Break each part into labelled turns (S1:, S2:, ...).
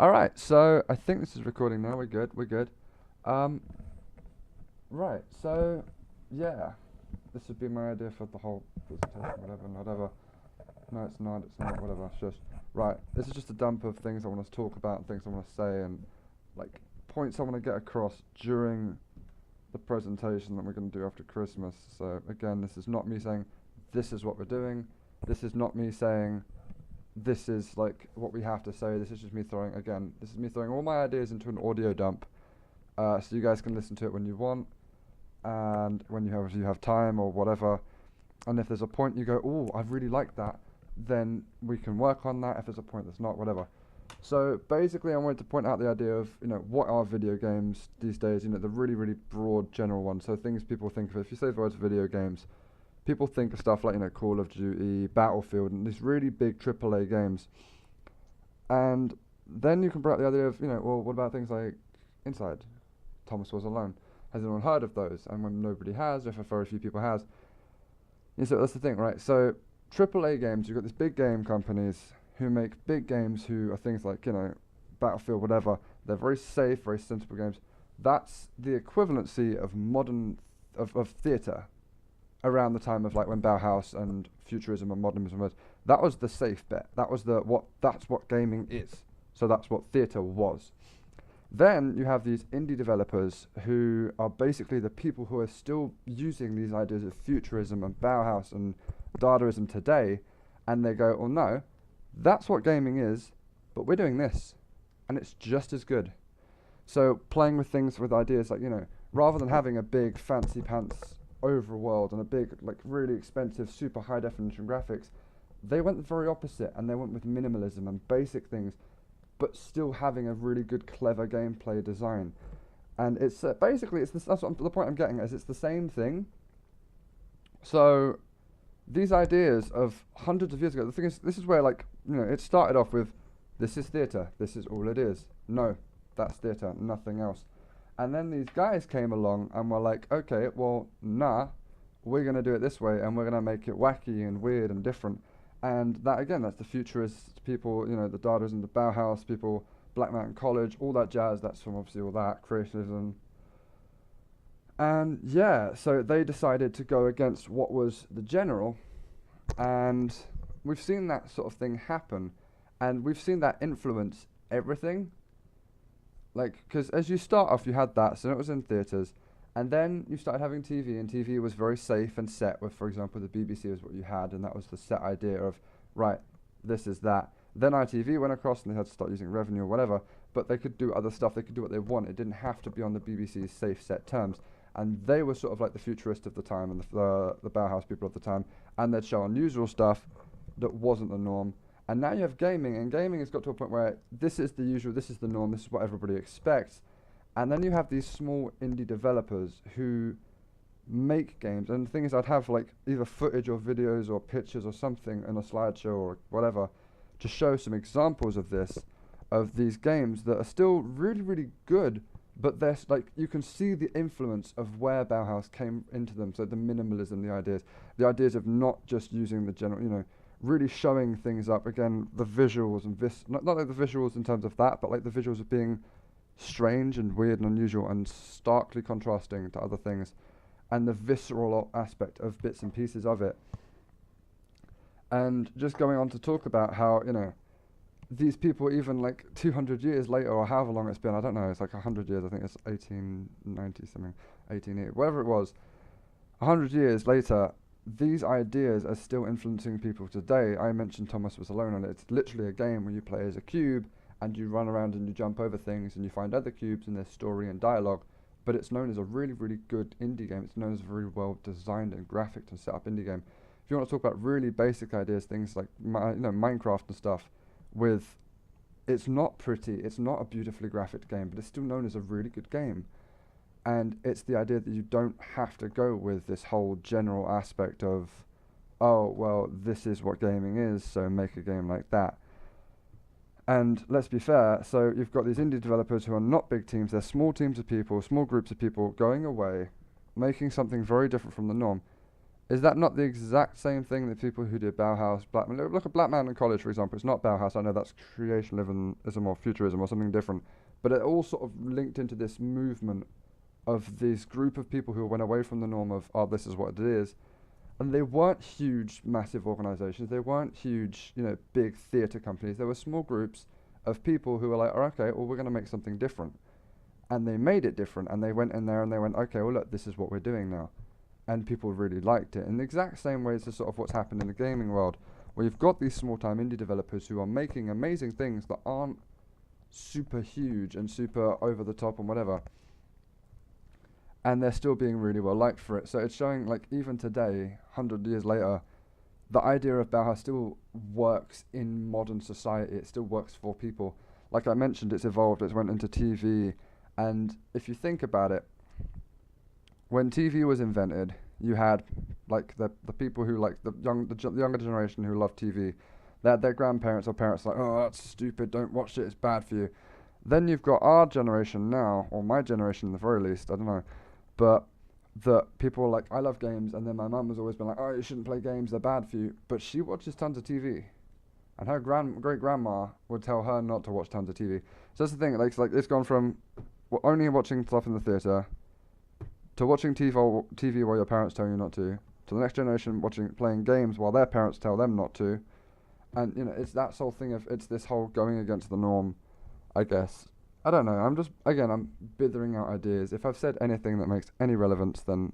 S1: All right, so I think this is recording now. We're good. We're good. Um, right. So, yeah, this would be my idea for the whole presentation. Whatever. No, it's not. It's not. Whatever. Shush. Right. This is just a dump of things I want to talk about, and things I want to say, and like points I want to get across during the presentation that we're going to do after Christmas. So again, this is not me saying this is what we're doing. This is not me saying this is like what we have to say. This is just me throwing, again, this is me throwing all my ideas into an audio dump, so you guys can listen to it when you want, and when you have time or whatever. And if there's a point you go, oh, I really like that, then we can work on that. If there's a point that's not, whatever. So basically, I wanted to point out the idea of, what are video games these days? The really, really broad, general ones. So things people think of. If you say the words video games, people think of stuff like, Call of Duty, Battlefield, and these really big AAA games. And then you can bring up the idea of, well, what about things like Inside? Thomas Was Alone. Has anyone heard of those? And when nobody has, or if very few people has, so that's the thing, right? So AAA games, you've got these big game companies who make big games who are things like, Battlefield, whatever. They're very safe, very sensible games. That's the equivalency of modern, of theatre around the time of like when Bauhaus and Futurism and Modernism was. That was the safe bet. That's what gaming is. So that's what theatre was. Then you have these indie developers who are basically the people who are still using these ideas of futurism and Bauhaus and Dadaism today, and they go, oh no, that's what gaming is, but we're doing this, and it's just as good. So playing with things with ideas like, rather than having a big fancy pants overworld and a big, like really expensive, super high definition graphics, they went the very opposite, and they went with minimalism and basic things, but still having a really good, clever gameplay design. And it's basically, that's what the point I'm getting at, is it's the same thing. So these ideas of hundreds of years ago, the thing is, this is where, like, it started off with, this is theatre, this is all it is. No, that's theatre, nothing else. And then these guys came along and were like, okay, well, nah, we're going to do it this way, and we're going to make it wacky and weird and different. And that, again, that's the futurist people, the Dadaism, the Bauhaus people, Black Mountain College, all that jazz. That's from obviously all that creationism. And yeah, so they decided to go against what was the general, and we've seen that sort of thing happen, and we've seen that influence everything. Like, because as you start off, you had that, so it was in theatres. And then you started having TV, and TV was very safe and set with, for example, the BBC was what you had, and that was the set idea of, right, this is that. Then ITV went across and they had to start using revenue or whatever, but they could do other stuff, they could do what they want. It didn't have to be on the BBC's safe set terms. And they were sort of like the futurist of the time and the Bauhaus people of the time, and they'd show unusual stuff that wasn't the norm. And now you have gaming, and gaming has got to a point where this is the usual, this is the norm, this is what everybody expects. And then you have these small indie developers who make games. And the thing is, I'd have like either footage or videos or pictures or something in a slideshow or whatever to show some examples of this, of these games that are still really, really good, but they're like, you can see the influence of where Bauhaus came into them. So the minimalism, the ideas of not just using the general, really showing things up. Again, the visuals and not like the visuals in terms of that, but like the visuals of being strange and weird and unusual and starkly contrasting to other things, and the visceral aspect of bits and pieces of it. And just going on to talk about how, these people, even like 200 years later, or however long it's been, I don't know, it's like 100 years, I think it's 1890 something, 1880, whatever it was, 100 years later, these ideas are still influencing people today. I mentioned Thomas Was Alone, and it's literally a game where you play as a cube, and you run around and you jump over things and you find other cubes and there's story and dialogue, but it's known as a really, really good indie game. It's known as a very well designed and graphic and set up indie game. If you want to talk about really basic ideas, things like Minecraft and stuff, it's not pretty, it's not a beautifully graphic game, but it's still known as a really good game. And it's the idea that you don't have to go with this whole general aspect of, oh, well, this is what gaming is, so make a game like that. And let's be fair, so you've got these indie developers who are not big teams, they're small teams of people, small groups of people going away, making something very different from the norm. Is that not the exact same thing that people who did Bauhaus, look at Black Mountain College, for example. It's not Bauhaus. I know that's creationism or futurism or something different, but it all sort of linked into this movement of this group of people who went away from the norm of, oh, this is what it is. And they weren't huge, massive organizations. They weren't huge, big theater companies. There were small groups of people who were like, oh, okay, well, we're going to make something different. And they made it different. And they went in there and they went, okay, well, look, this is what we're doing now. And people really liked it. In the exact same ways as sort of what's happened in the gaming world, where you've got these small-time indie developers who are making amazing things that aren't super huge and super over the top and whatever. And they're still being really well liked for it. So it's showing, like, even today, 100 years later, the idea of Bauhaus still works in modern society. It still works for people. Like I mentioned, it's evolved, it's went into TV. And if you think about it, when TV was invented, you had, like, the people who, like, the younger generation who loved TV. They had their grandparents or parents like, oh, that's stupid, don't watch it, it's bad for you. Then you've got our generation now, or my generation at the very least, I don't know, but that people were like, I love games, and then my mum has always been like, oh, you shouldn't play games, they're bad for you. But she watches tons of TV, and her great-grandma would tell her not to watch tons of TV. So that's the thing, like, it's gone from only watching stuff in the theatre, to watching TV while your parents tell you not to the next generation playing games while their parents tell them not to. And, it's that whole thing of, it's this whole going against the norm, I guess. I don't know, I'm bithering out ideas. If I've said anything that makes any relevance, then,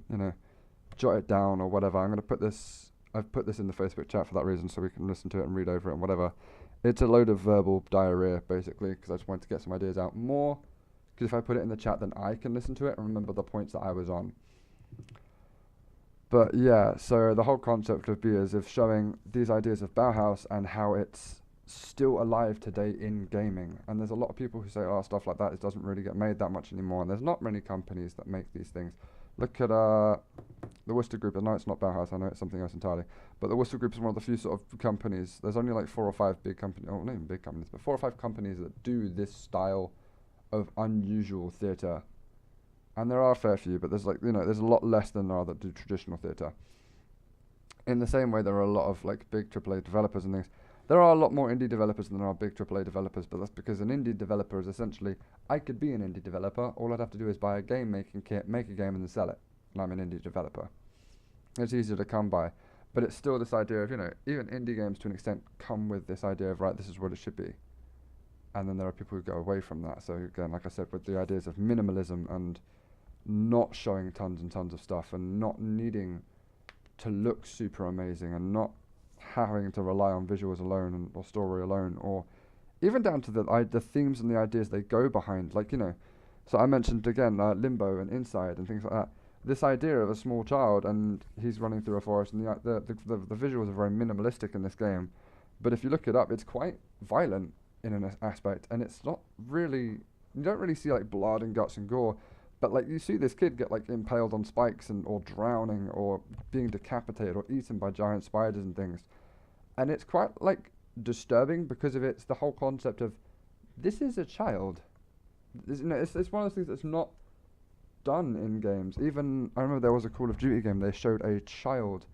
S1: jot it down or whatever. I've put this in the Facebook chat for that reason, so we can listen to it and read over it and whatever. It's a load of verbal diarrhea, basically, because I just wanted to get some ideas out more. Because if I put it in the chat, then I can listen to it and remember the points that I was on. But yeah, so the whole concept of Beers is showing these ideas of Bauhaus and how it's still alive today in gaming. And there's a lot of people who say, oh, stuff like that, it doesn't really get made that much anymore. And there's not many companies that make these things. Look at the Worcester Group. I know it's not Bauhaus, I know it's something else entirely. But the Worcester Group is one of the few sort of companies. There's only like 4 or 5 big companies, not even big companies, but 4 or 5 companies that do this style of unusual theatre. And there are a fair few, but there's there's a lot less than there are that do traditional theatre. In the same way, there are a lot of like big AAA developers and things. There are a lot more indie developers than there are big AAA developers, but that's because an indie developer is essentially, I could be an indie developer, all I'd have to do is buy a game making kit, make a game and then sell it, and I'm an indie developer. It's easier to come by, but it's still this idea of, even indie games to an extent come with this idea of, right, this is what it should be. And then there are people who go away from that. So again, like I said, with the ideas of minimalism and not showing tons and tons of stuff and not needing to look super amazing and not having to rely on visuals alone or story alone, or even down to the themes and the ideas they go behind. Like, so I mentioned again Limbo and Inside and things like that. This idea of a small child and he's running through a forest, and the visuals are very minimalistic in this game. But if you look it up, it's quite violent in an aspect, and it's not really, you don't really see like blood and guts and gore, but like you see this kid get like impaled on spikes or drowning or being decapitated or eaten by giant spiders and things, and it's quite like disturbing because of it's the whole concept of this is a child. It's one of those things that's not done in games. Even I remember there was a Call of Duty game, they showed a child,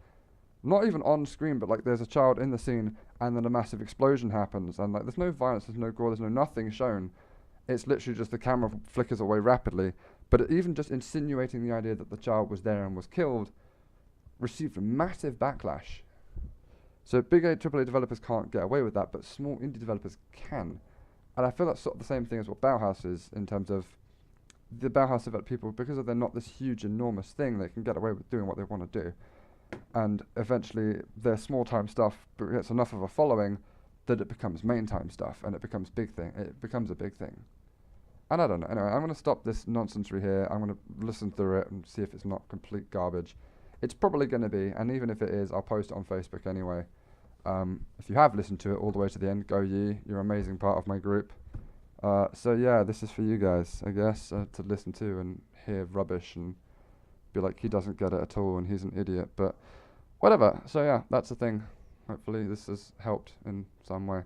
S1: not even on screen, but like there's a child in the scene and then a massive explosion happens and like there's no violence, there's no gore, there's no nothing shown. It's literally just the camera flickers away rapidly. But even just insinuating the idea that the child was there and was killed received a massive backlash. So big AAA developers can't get away with that, but small indie developers can. And I feel that's sort of the same thing as what Bauhaus is, in terms of the Bauhaus developed people, because they're not this huge, enormous thing, they can get away with doing what they want to do. And eventually their small-time stuff gets enough of a following that it becomes main-time stuff, and it becomes it becomes a big thing. And I don't know, anyway, I'm going to stop this nonsensery here, I'm going to listen through it and see if it's not complete garbage. It's probably going to be, and even if it is, I'll post it on Facebook anyway. If you have listened to it all the way to the end, go ye, you're an amazing part of my group. So yeah, this is for you guys, I guess, to listen to and hear rubbish and be like, he doesn't get it at all and he's an idiot, but whatever. So yeah, that's the thing. Hopefully this has helped in some way.